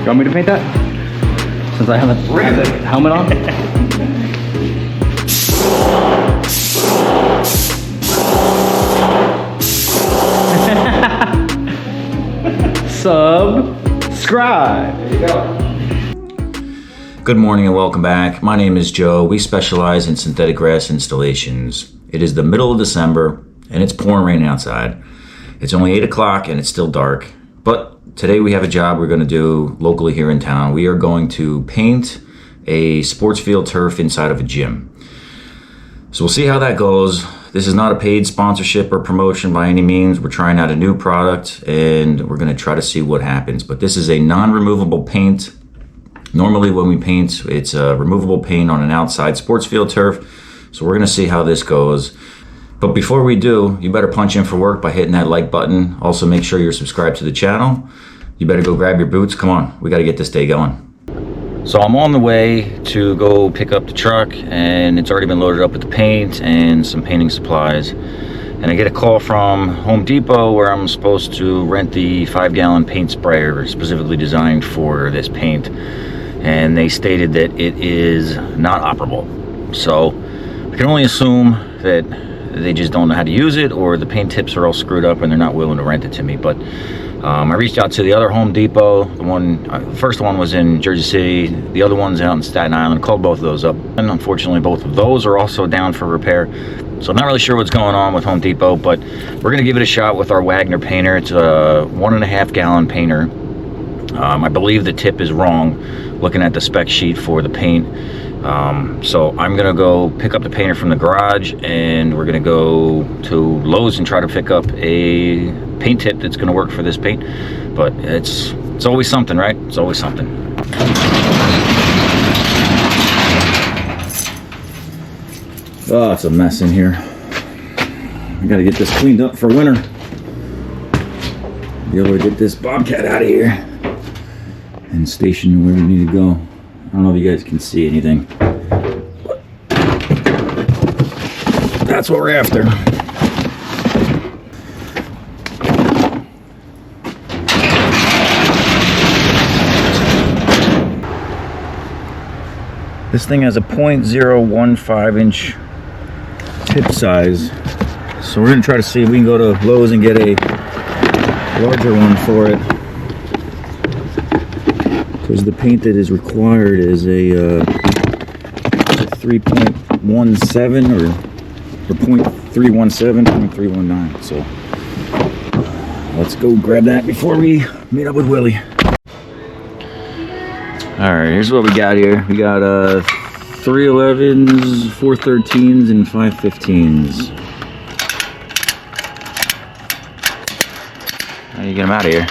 You want me to paint that? Since I have a helmet on? Subscribe. There you go. Good morning and welcome back. My name is Joe. We specialize in synthetic grass installations. It is the middle of December and it's pouring rain outside. It's only 8 o'clock and it's still dark. But today we have a job we're going to do locally here in town. We are going to paint a sports field turf inside of a gym. So we'll see how that goes. This is not a paid sponsorship or promotion by any means. We're trying out a new product and we're going to try to see what happens. But this is a non-removable paint. Normally when we paint, it's a removable paint on an outside sports field turf. So we're going to see how this goes. But before we do, you better punch in for work by hitting that like button. Also make sure you're subscribed to the channel. You better go grab your boots. Come on, we got to get this day going. So I'm on the way to go pick up the truck and it's already been loaded up with the paint and some painting supplies. And I get a call from Home Depot where I'm supposed to rent the 5-gallon paint sprayer specifically designed for this paint. And they stated that it is not operable. So I can only assume that they just don't know how to use it, or the paint tips are all screwed up and they're not willing to rent it to me. But I reached out to the other Home Depot. The first one was in Jersey City, the other one's out in Staten Island. Called both of those up, and unfortunately both of those are also down for repair. So I'm not really sure what's going on with Home Depot, but we're gonna give it a shot with our Wagner painter. It's a 1.5-gallon painter. I believe the tip is wrong looking at the spec sheet for the paint. So I'm gonna go pick up the painter from the garage and we're gonna go to Lowe's and try to pick up a paint tip that's gonna work for this paint. But it's always something, right? It's always something. Oh, it's a mess in here. I gotta get this cleaned up for winter. Be able to get this Bobcat out of here and station where we need to go. I don't know if you guys can see anything, but that's what we're after. This thing has a 0.015 inch tip size, so we're gonna try to see if we can go to Lowe's and get a larger one for it. Because the paint that is required is a 3.17 or 0.317, 0.319. So let's go grab that before we meet up with Willie. Alright, here's what we got here. We got 311s, 413s, and 515s. How do you get them out of here?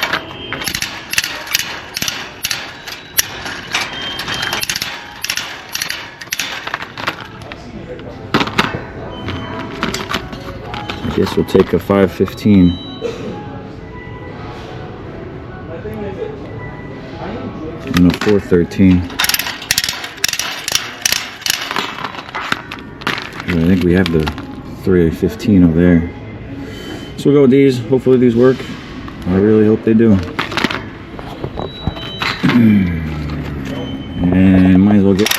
I guess we'll take a 515. And a 413. I think we have the 315 over there. So we'll go with these. Hopefully these work. I really hope they do. And might as well get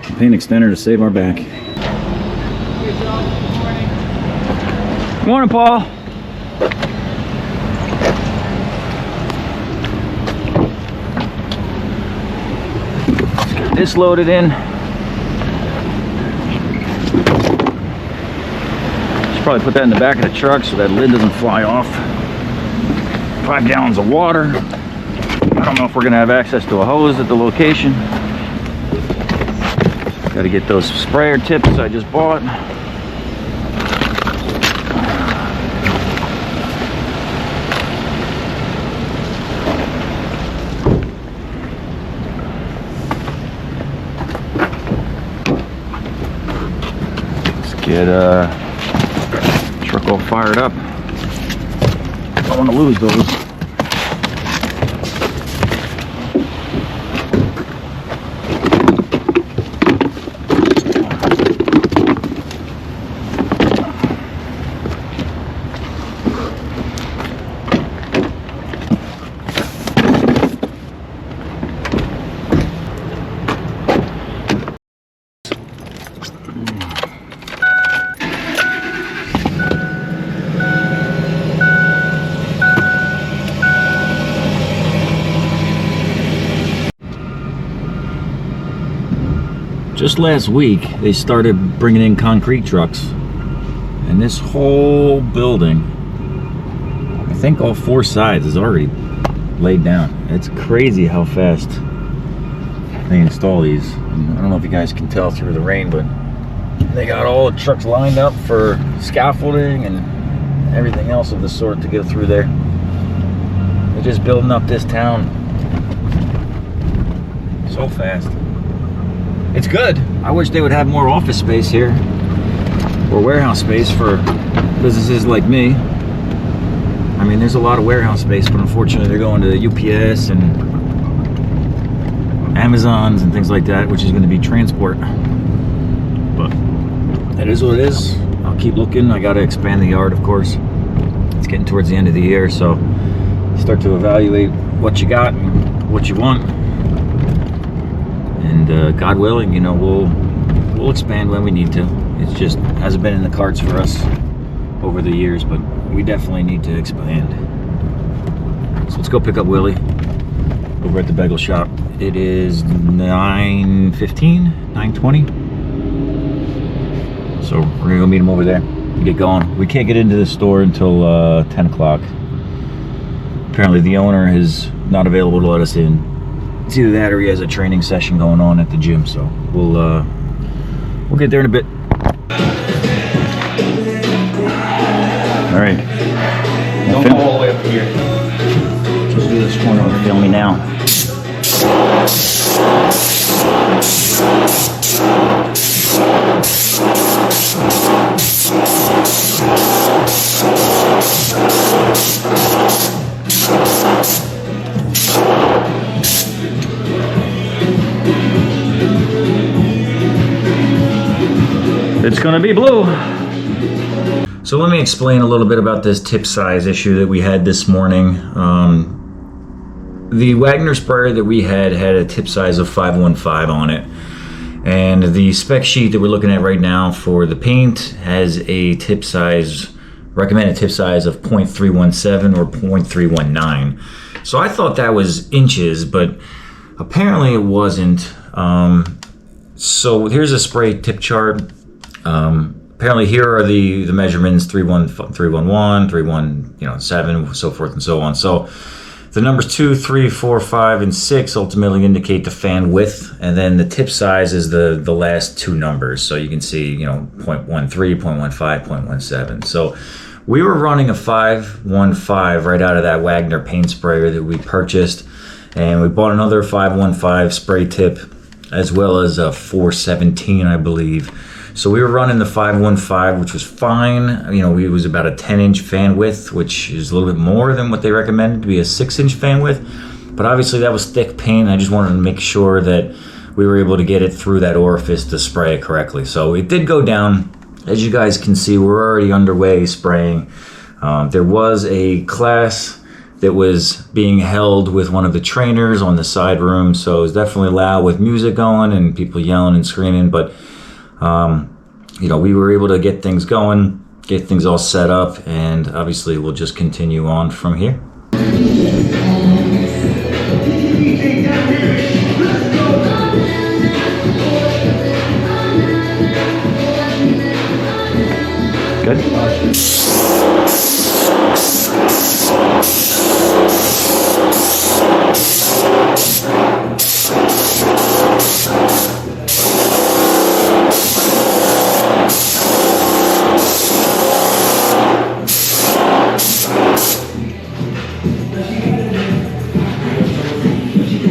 a paint extender to save our back. Good morning, Paul. Let's get this loaded in. Should probably put that in the back of the truck so that lid doesn't fly off. 5 gallons of water. I don't know if we're gonna have access to a hose at the location. Got to get those sprayer tips I just bought. Let's get truck all fired up. I don't want to lose those. Just last week, they started bringing in concrete trucks, and this whole building, I think all 4 sides is already laid down. It's crazy how fast they install these. And I don't know if you guys can tell through the rain, but they got all the trucks lined up for scaffolding and everything else of the sort to get through there. They're just building up this town so fast. It's good. I wish they would have more office space here, or warehouse space for businesses like me. I mean, there's a lot of warehouse space, but unfortunately they're going to UPS and Amazons and things like that, which is going to be transport. But it is what it is. I'll keep looking. I got to expand the yard, of course. It's getting towards the end of the year, so start to evaluate what you got and what you want. And God willing, you know, we'll expand when we need to. It just hasn't been in the cards for us over the years, but we definitely need to expand. So let's go pick up Willie over at the bagel shop. It is 9:15, 9:20. So we're gonna go meet him over there and get going. We can't get into the store until 10 o'clock. Apparently the owner is not available to let us in. It's either that or he has a training session going on at the gym, so we'll get there in a bit. All right. Don't go all the way up here. Just do this corner and film me now. It's gonna be blue. So let me explain a little bit about this tip size issue that we had this morning. The Wagner sprayer that we had a tip size of 515 on it. And the spec sheet that we're looking at right now for the paint has a tip size, recommended tip size of 0.317 or 0.319. So I thought that was inches, but apparently it wasn't. So here's a spray tip chart. Apparently here are the measurements: 311, 317, so forth and so on. So the numbers 2, 3, 4, 5, and 6 ultimately indicate the fan width, and then the tip size is the last 2 numbers. So you can see, 0.13, 0.15, 0.17. So we were running a 515 right out of that Wagner paint sprayer that we purchased, and we bought another 515 spray tip as well as a 417, I believe. So we were running the 515, which was fine. It was about a 10-inch fan width, which is a little bit more than what they recommended to be a 6-inch fan width. But obviously that was thick paint. I just wanted to make sure that we were able to get it through that orifice to spray it correctly. So it did go down. As you guys can see, we're already underway spraying. There was a class that was being held with one of the trainers on the side room. So it was definitely loud with music going and people yelling and screaming. But we were able to get things going, get things all set up, and obviously we'll just continue on from here. Good.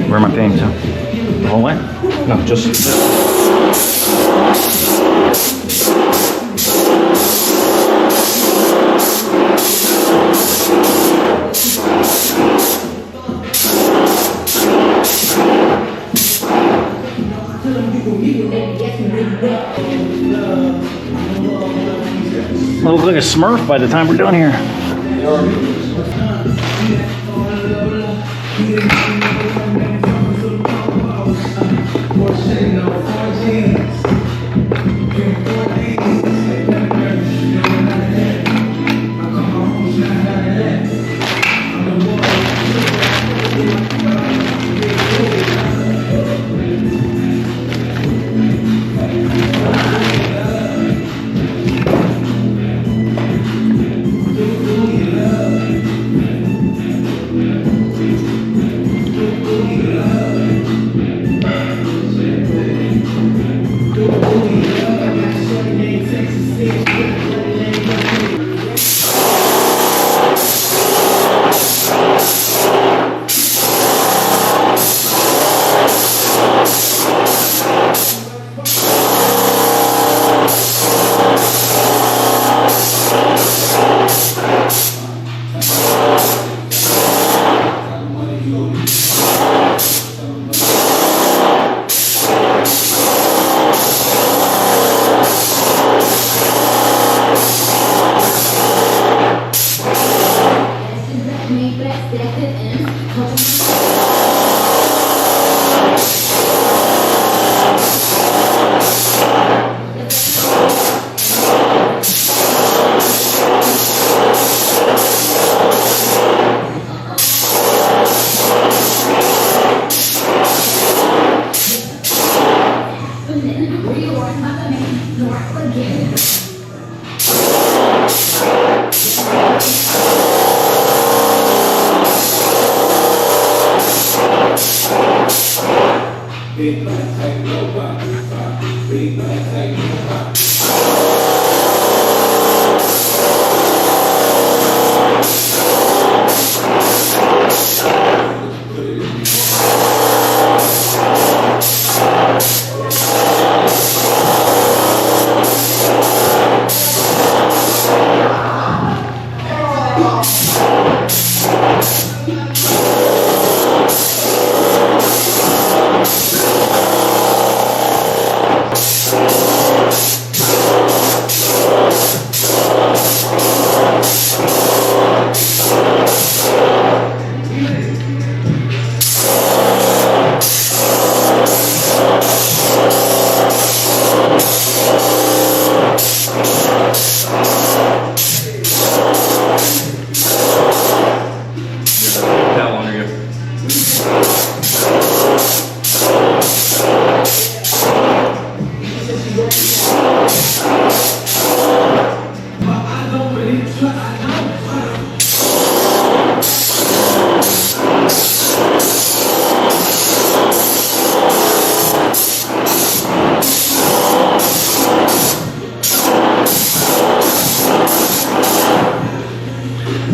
Where am I paying to? The whole way? No, just. It looks like a Smurf by the time we're done here.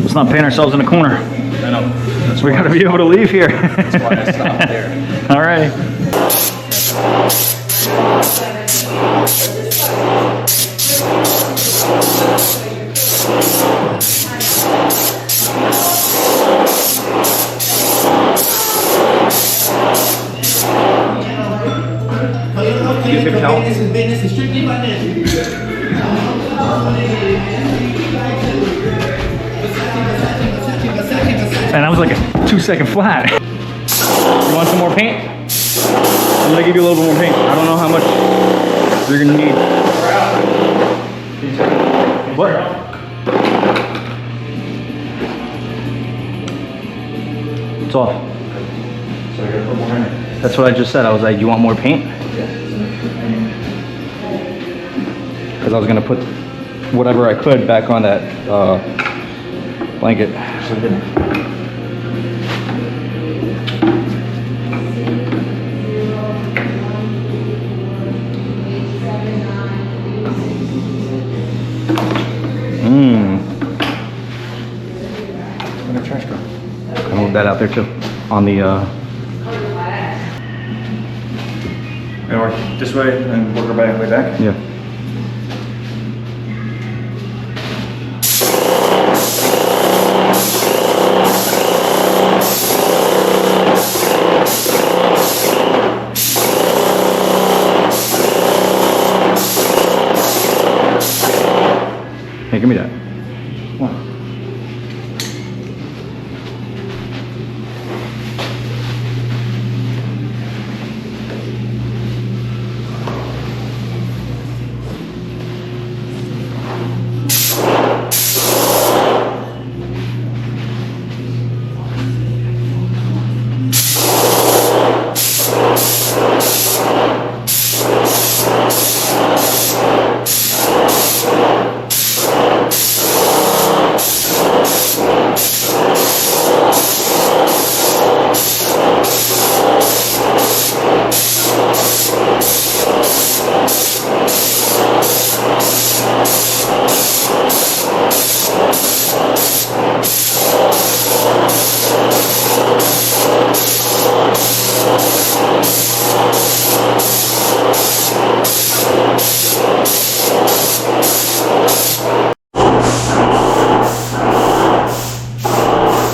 Let's not paint ourselves in a corner. I know. That's We why- gotta be able to leave here. That's why I stopped there. All right. You can tell. Business is strictly financial. And that was like a 2-second flat. You want some more paint? I'm gonna give you a little bit more paint. I don't know how much you're gonna need. What? It's off. So I gotta put more in it. That's what I just said. I was like, you want more paint? Because I was gonna put whatever I could back on that blanket. So I didn't. In a trash can. I moved that out there too. On the Anyway, this way and work our way back. yeah. Hey, give me that. What?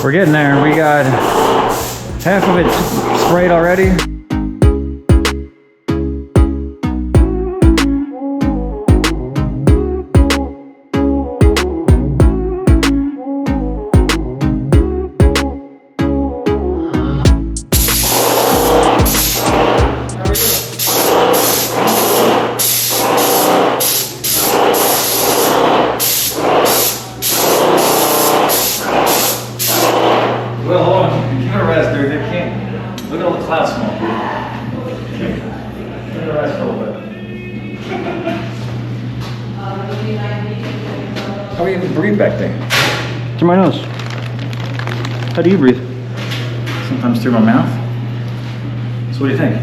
We're getting there. We got half of it sprayed already. Well, hold on. Give it a rest, dude. They can't. Look at all the cloud smoke. Give it a rest for a little bit. How do you even breathe back there? Through my nose. How do you breathe? Sometimes through my mouth. So what do you think?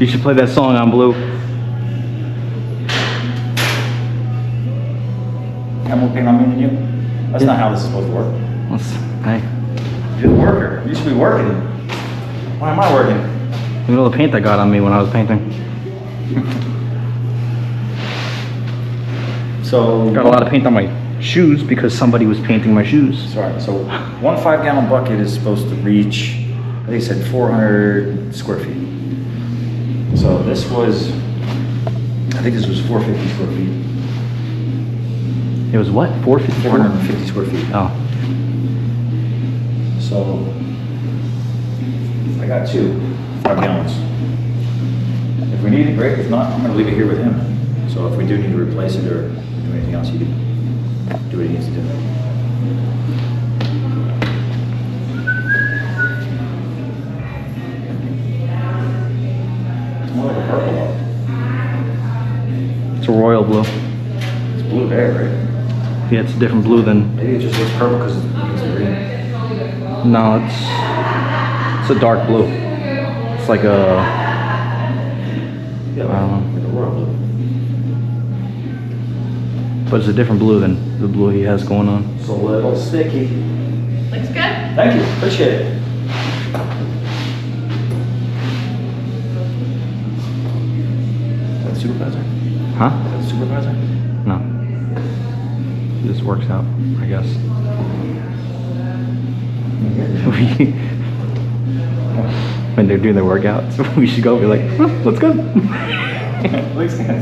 You should play that song on Blue. Got more paint on me than you? That's not how this is supposed to work. Hey, You're the worker. You should be working. Why am I working? look at all the paint I got on me when I was painting. So Got a lot of paint on my shoes because somebody was painting my shoes. Sorry. So 1 5-gallon bucket is supposed to reach, I think it said 400 square feet. So this was, I think this was 450 square feet. It was what? 450? 450 square feet. Oh. So I got 2 5 gallons. If we need it, great. If not, I'm gonna leave it here with him. So if we do need to replace it or do anything else, he can do what he needs to do. It's more like a purple one. It's a royal blue. It's blue there, right? Yeah, it's a different blue than... Maybe it just looks purple because it's green. No, it's a dark blue. It's like a... Yeah, I don't know. like a royal blue. But it's a different blue than the blue he has going on. It's a little sticky. Looks good. Thank you, appreciate it. Is that the supervisor? Huh? Is that the supervisor? No. This works out, I guess. When they're doing their workouts, we should go be like, "Huh, let's go." Looks good.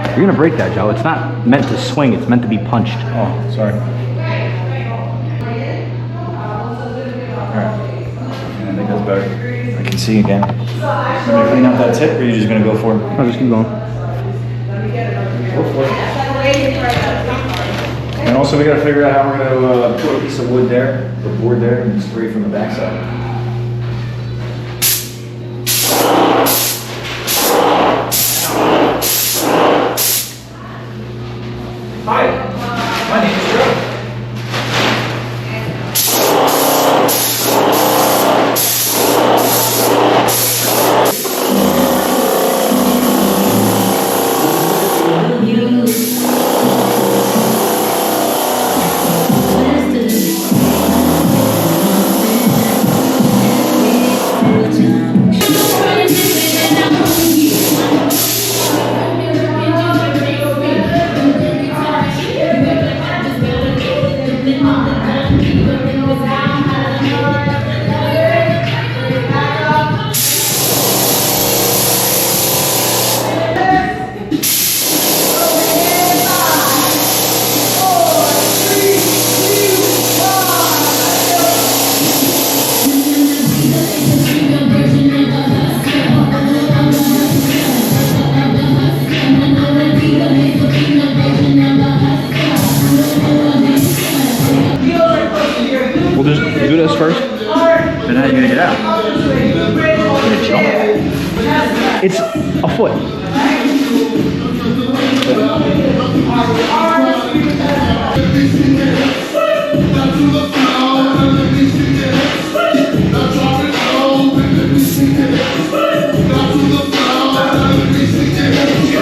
You're gonna break that, Joe. It's not meant to swing, it's meant to be punched. Oh, sorry. Alright. I think that's better. I can see again. Want me to clean up that tip or are you just gonna go for it? I'll just keep going. Go for it. And also we gotta figure out how we're gonna put a piece of wood there, or board there, and spray from the backside. Hi, my name is Joe. We'll just do this first. And how are you gonna get out? Gonna jump? It's a foot.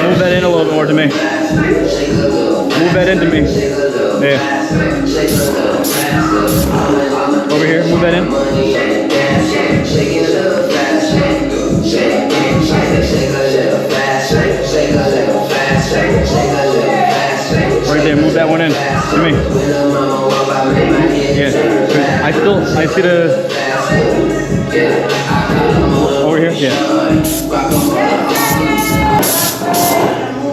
Move that in a little bit more to me. Move Move that into me. Yeah. Over here, move that in. Right there, move that one in. To me. Yeah. I see the... Over here? Yeah.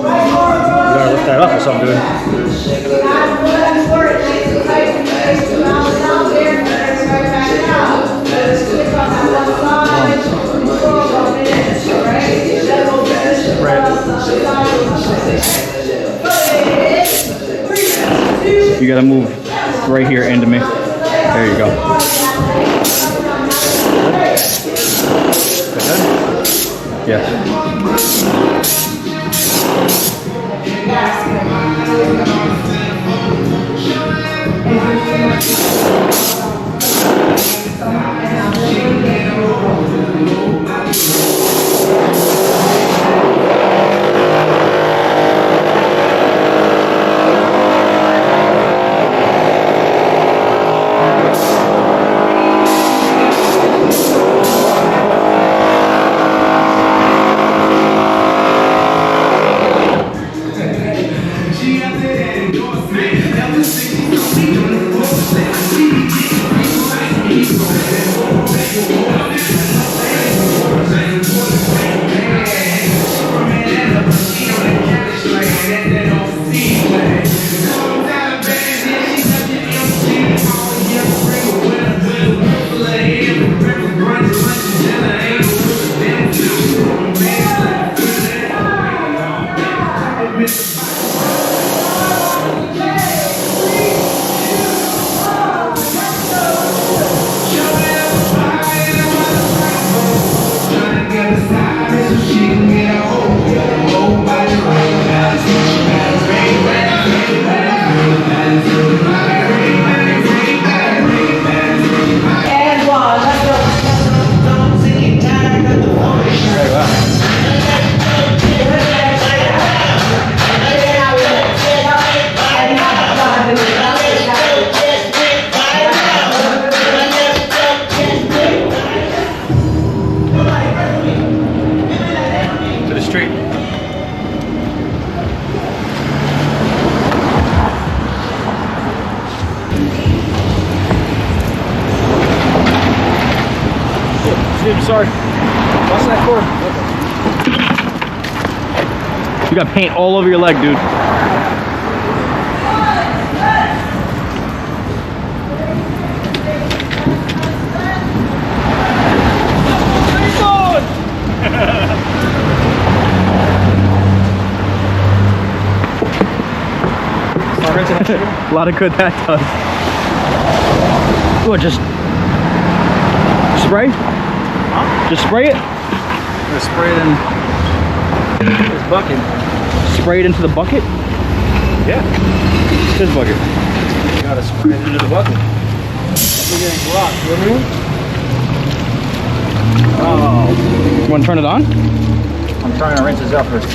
You gotta lift that up or something, dude. You gotta move right here into me. There you go. Yeah. Dude, sorry. Watch that cord. You got paint all over your leg, dude. A lot of good that does. What, just spray? Huh? Just spray it? Just spray it in this bucket. Spray it into the bucket? Yeah. This bucket. You gotta spray it into the bucket. We're getting blocked, you know what I mean? Oh. You want to turn it on? I'm trying to rinse this out first.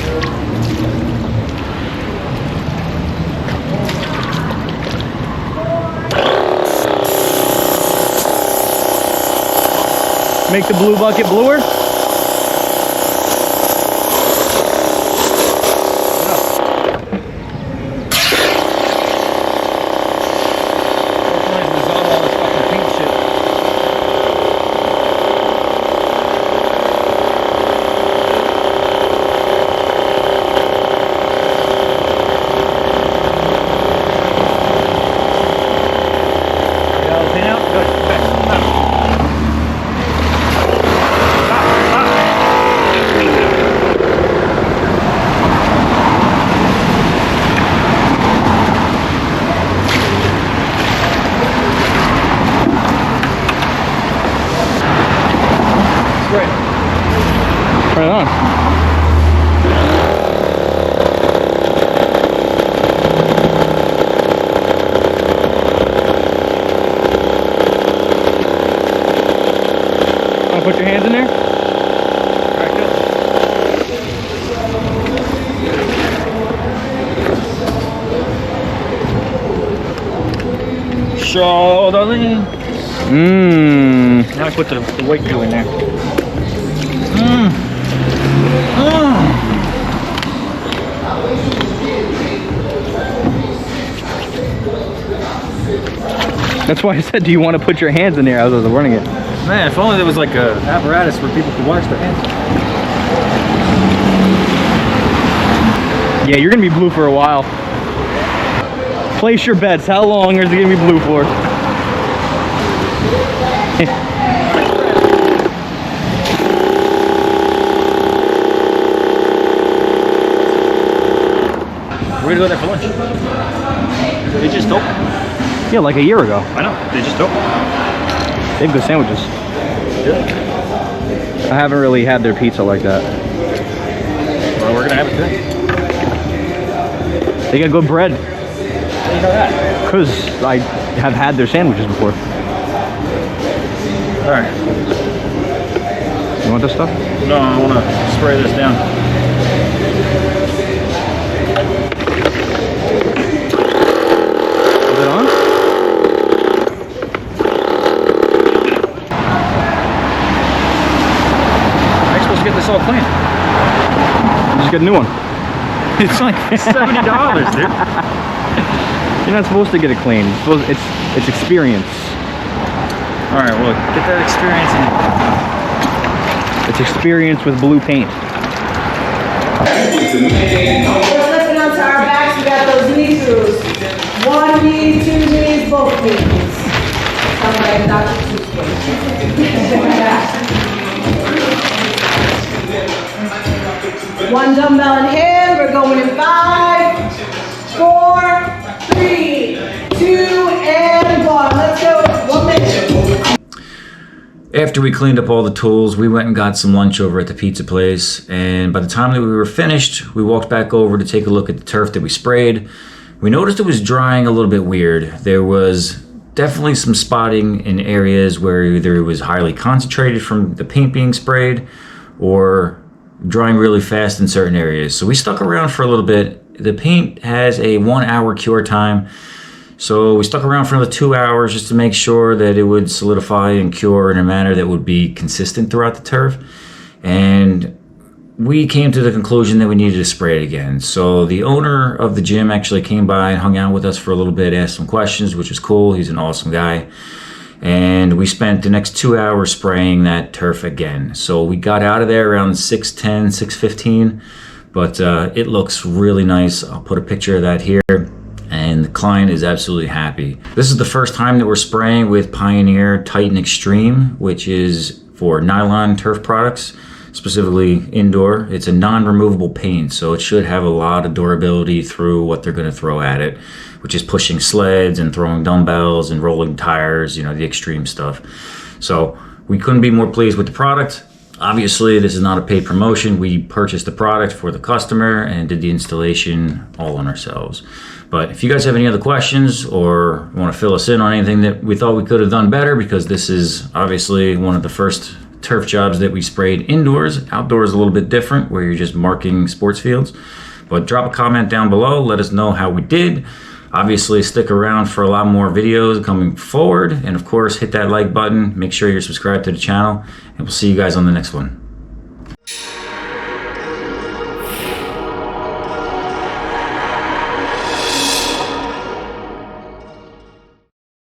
Make the blue bucket bluer? Turn it on. Want to put your hands in there? Alright, good. sure doesn't. Mmm. Now I put the white glue in there. That's why I said, do you want to put your hands in there as I was running it? Man, if only there was like a apparatus where people could wash their hands. Yeah, you're gonna be blue for a while. Place your bets. How long is it gonna be blue for? Where'd you go there for lunch? They just opened. Yeah, like a year ago. I know, they just opened. They have good sandwiches. Yeah. I haven't really had their pizza like that. Well, we're gonna have it today. They got good bread. How do you know that? Because I have had their sandwiches before. All right. You want this stuff? No, I want to spray this down. Is it on? I'm supposed to get this all clean. Just get a new one. It's like $70, dude. You're not supposed to get it clean. It's experience. All right, well, get that experience in. It's experience with blue paint. We're lifting onto our backs, we got those knee throughs. One knee, two knees, both knees. Sounds like Dr. Seuss. One dumbbell in hand, we're going in 5, 4, 3, 2, and 1. Let's go, 1 minute. After we cleaned up all the tools, we went and got some lunch over at the pizza place. And by the time that we were finished, we walked back over to take a look at the turf that we sprayed. We noticed it was drying a little bit weird. There was definitely some spotting in areas where either it was highly concentrated from the paint being sprayed or drying really fast in certain areas. So we stuck around for a little bit. The paint has a 1 hour cure time. So we stuck around for another 2 hours just to make sure that it would solidify and cure in a manner that would be consistent throughout the turf. And we came to the conclusion that we needed to spray it again. So the owner of the gym actually came by and hung out with us for a little bit, asked some questions, which was cool. He's an awesome guy. And we spent the next 2 hours spraying that turf again. So we got out of there around 6:10, 6:15, but it looks really nice. I'll put a picture of that here. And the client is absolutely happy. This is the first time that we're spraying with Pioneer Titan Extreme, which is for nylon turf products, specifically indoor. It's a non-removable paint, so it should have a lot of durability through what they're gonna throw at it, which is pushing sleds and throwing dumbbells and rolling tires, you know, the extreme stuff. So we couldn't be more pleased with the product. Obviously, this is not a paid promotion. We purchased the product for the customer and did the installation all on ourselves. But if you guys have any other questions or want to fill us in on anything that we thought we could have done better, because this is obviously one of the first turf jobs that we sprayed indoors. Outdoors a little bit different, where you're just marking sports fields. But drop a comment down below. Let us know how we did. Obviously, stick around for a lot more videos coming forward. And of course, hit that like button. Make sure you're subscribed to the channel. And we'll see you guys on the next one.